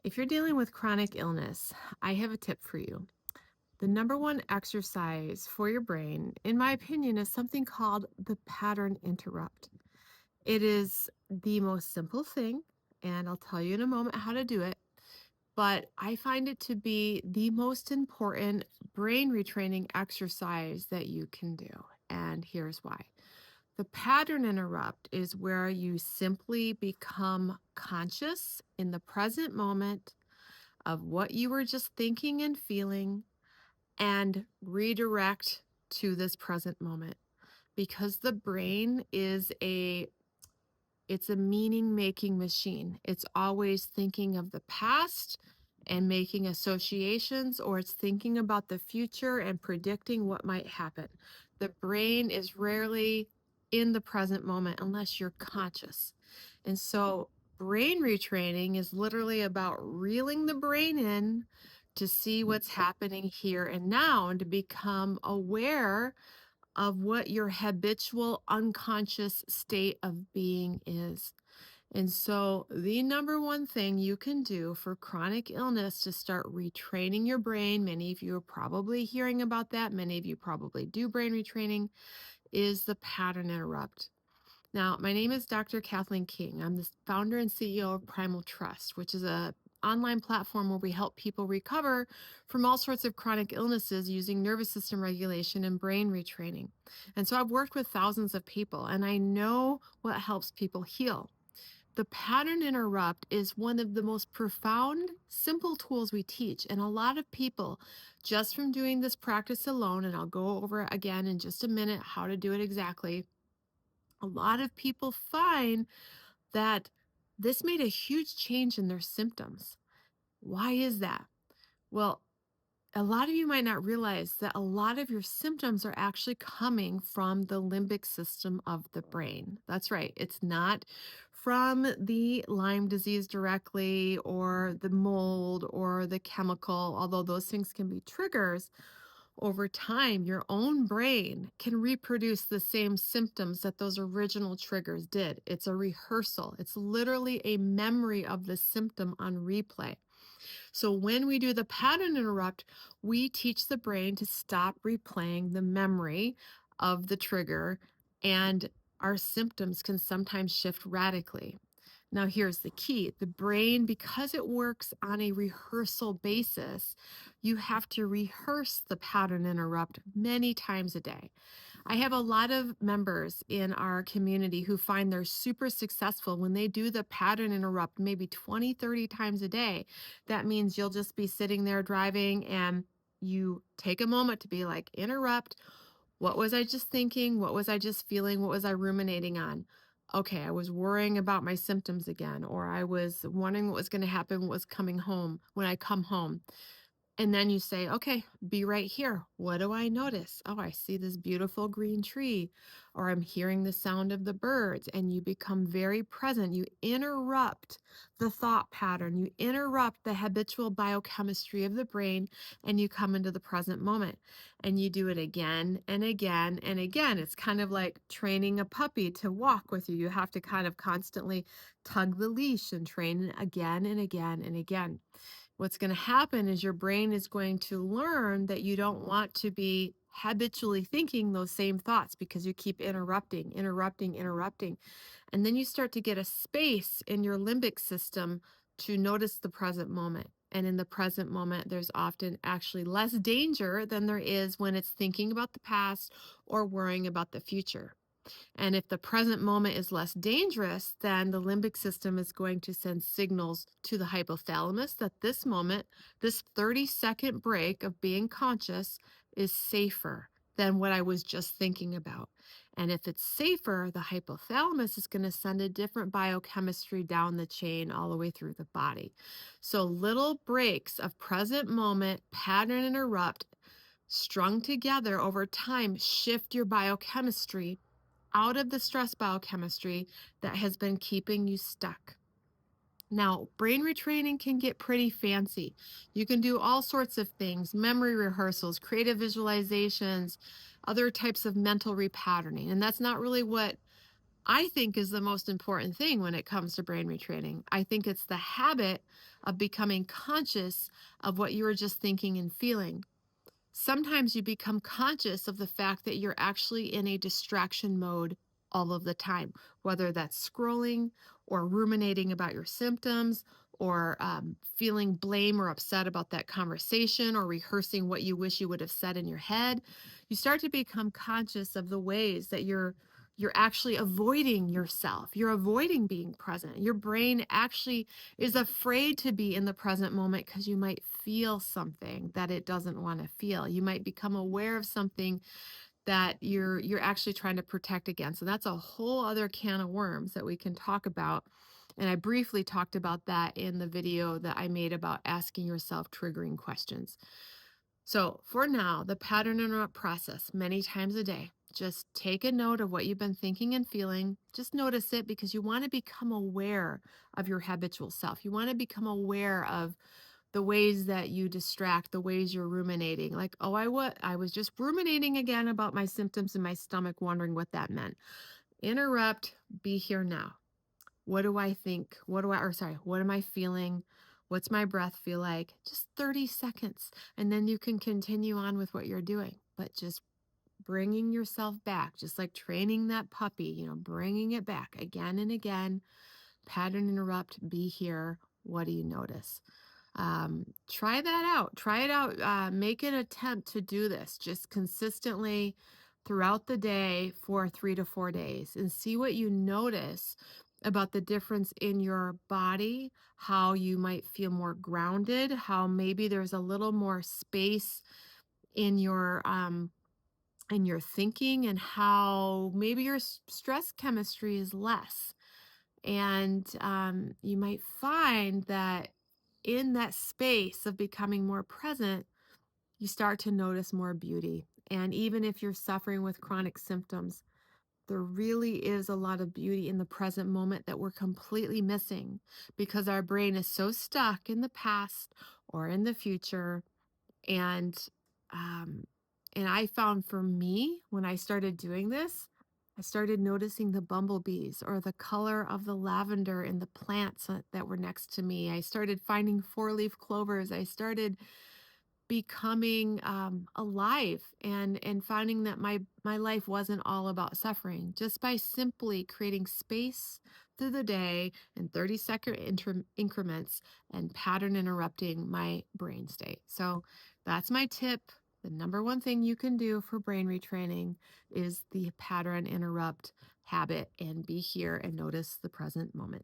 If you're dealing with chronic illness, I have a tip for you. The number one exercise for your brain, in my opinion, is something called the pattern interrupt. It is the most simple thing, and I'll tell you in a moment how to do it. But I find it to be the most important brain retraining exercise that you can do. And here's why. The pattern interrupt is where you simply become conscious in the present moment of what you were just thinking and feeling and redirect to this present moment because the brain is a meaning making machine. It's always thinking of the past and making associations, or it's thinking about the future and predicting what might happen. The brain is rarely in the present moment unless you're conscious. And so, brain retraining is literally about reeling the brain in to see what's happening here and now and to become aware of what your habitual unconscious state of being is. And so, the number one thing you can do for chronic illness to start retraining your brain, many of you are probably hearing about that, many of you probably do brain retraining, is the pattern interrupt. Now, my name is Dr. Kathleen King. I'm the founder and CEO of Primal Trust, which is a online platform where we help people recover from all sorts of chronic illnesses using nervous system regulation and brain retraining. And so I've worked with thousands of people and I know what helps people heal. The pattern interrupt is one of the most profound, simple tools we teach. And a lot of people, just from doing this practice alone, and I'll go over again in just a minute how to do it exactly, a lot of people find that this made a huge change in their symptoms. Why is that? Well, a lot of you might not realize that a lot of your symptoms are actually coming from the limbic system of the brain. That's right. It's not from the Lyme disease directly or the mold or the chemical, although those things can be triggers. Over time, your own brain can reproduce the same symptoms that those original triggers did. It's a rehearsal, it's literally a memory of the symptom on replay. So, when we do the pattern interrupt, we teach the brain to stop replaying the memory of the trigger, and our symptoms can sometimes shift radically. Now, here's the key. The brain, because it works on a rehearsal basis, you have to rehearse the pattern interrupt many times a day. I have a lot of members in our community who find they're super successful when they do the pattern interrupt maybe 20, 30 times a day. That means you'll just be sitting there driving and you take a moment to be like, interrupt. What was I just thinking? What was I just feeling? What was I ruminating on? Okay, I was worrying about my symptoms again, or I was wondering what was going to happen, what was coming home when I come home. And then you say, okay, be right here. What do I notice? Oh, I see this beautiful green tree, or I'm hearing the sound of the birds. And you become very present. You interrupt the thought pattern, you interrupt the habitual biochemistry of the brain, and you come into the present moment. And you do it again and again and again. It's kind of like training a puppy to walk with you. You have to kind of constantly tug the leash and train again and again and again. What's going to happen is your brain is going to learn that you don't want to be habitually thinking those same thoughts because you keep interrupting, interrupting, interrupting. And then you start to get a space in your limbic system to notice the present moment. And in the present moment, there's often actually less danger than there is when it's thinking about the past or worrying about the future. And if the present moment is less dangerous, then the limbic system is going to send signals to the hypothalamus that this moment, this 30-second break of being conscious, is safer than what I was just thinking about. And if it's safer, the hypothalamus is going to send a different biochemistry down the chain all the way through the body. So little breaks of present moment, pattern interrupt, strung together over time, shift your biochemistry out of the stress biochemistry that has been keeping you stuck. Now, brain retraining can get pretty fancy. You can do all sorts of things, memory rehearsals, creative visualizations, other types of mental repatterning. And that's not really what I think is the most important thing when it comes to brain retraining. I think it's the habit of becoming conscious of what you were just thinking and feeling. Sometimes you become conscious of the fact that you're actually in a distraction mode all of the time, whether that's scrolling or ruminating about your symptoms or feeling blame or upset about that conversation or rehearsing what you wish you would have said in your head. You start to become conscious of the ways that you're actually avoiding yourself. You're avoiding being present. Your brain actually is afraid to be in the present moment because you might feel something that it doesn't want to feel. You might become aware of something that you're actually trying to protect against. And that's a whole other can of worms that we can talk about. And I briefly talked about that in the video that I made about asking yourself triggering questions. So for now, the pattern interrupt process many times a day. Just take a note of what you've been thinking and feeling. Just notice it because you want to become aware of your habitual self. You want to become aware of the ways that you distract, the ways you're ruminating. Like, oh, I was just ruminating again about my symptoms in my stomach, wondering what that meant. Interrupt, be here now. What do I think? What am I feeling? What's my breath feel like? Just 30 seconds. And then you can continue on with what you're doing. But just bringing yourself back, just like training that puppy, bringing it back again and again. Pattern interrupt, be here. What do you notice? Try that out. Try it out. Make an attempt to do this just consistently throughout the day for 3 to 4 days and see what you notice about the difference in your body, how you might feel more grounded, how maybe there's a little more space in your thinking, and how maybe your stress chemistry is less. And you might find that in that space of becoming more present, you start to notice more beauty. And even if you're suffering with chronic symptoms, there really is a lot of beauty in the present moment that we're completely missing because our brain is so stuck in the past or in the future. And um and I found for me, when I started doing this, I started noticing the bumblebees or the color of the lavender in the plants that were next to me. I started finding four-leaf clovers. I started becoming alive and finding that my life wasn't all about suffering just by simply creating space through the day in 30-second increments and pattern interrupting my brain state. So that's my tip. The number one thing you can do for brain retraining is the pattern interrupt habit, and be here and notice the present moment.